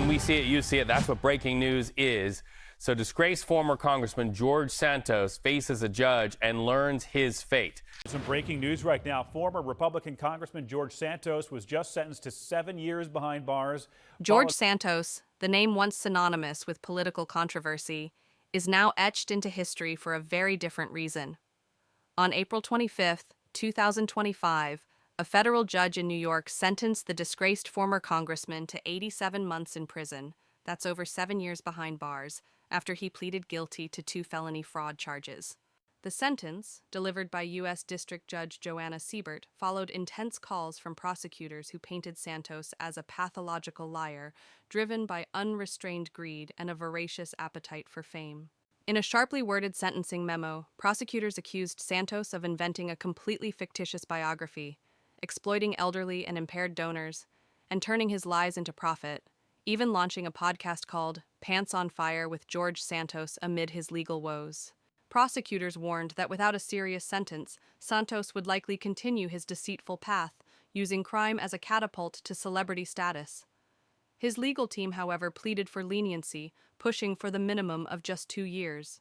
When we see it, you see it. That's what breaking news is. So disgraced former Congressman George Santos faces a judge and learns his fate. Some breaking news right now. Former Republican Congressman George Santos was just sentenced to 7 years behind bars. George Santos, the name once synonymous with political controversy, is now etched into history for a very different reason. On April 25, 2025, a federal judge in New York sentenced the disgraced former congressman to 87 months in prison, that's over 7 years behind bars, after he pleaded guilty to 2 felony fraud charges. The sentence, delivered by U.S. District Judge Joanna Siebert, followed intense calls from prosecutors who painted Santos as a pathological liar, driven by unrestrained greed and a voracious appetite for fame. In a sharply worded sentencing memo, prosecutors accused Santos of inventing a completely fictitious biography, exploiting elderly and impaired donors, and turning his lies into profit, even launching a podcast called Pants on Fire with George Santos amid his legal woes. Prosecutors warned that without a serious sentence, Santos would likely continue his deceitful path, using crime as a catapult to celebrity status. His legal team, however, pleaded for leniency, pushing for the minimum of just 2 years.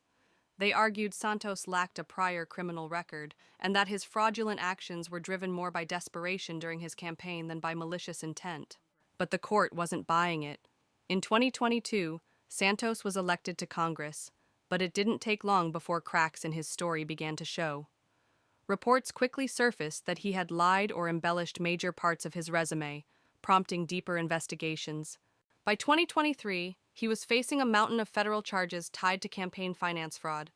They argued Santos lacked a prior criminal record and that his fraudulent actions were driven more by desperation during his campaign than by malicious intent. But the court wasn't buying it. In 2022, Santos was elected to Congress, but it didn't take long before cracks in his story began to show. Reports quickly surfaced that he had lied or embellished major parts of his resume, prompting deeper investigations. By 2023, he was facing a mountain of federal charges tied to campaign finance fraud.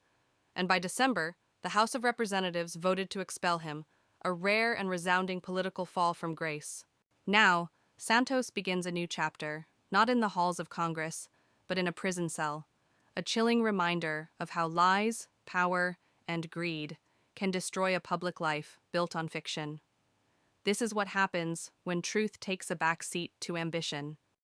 And by December, the House of Representatives voted to expel him, a rare and resounding political fall from grace. Now, Santos begins a new chapter, not in the halls of Congress, but in a prison cell, a chilling reminder of how lies, power, and greed can destroy a public life built on fiction. This is what happens when truth takes a back seat to ambition.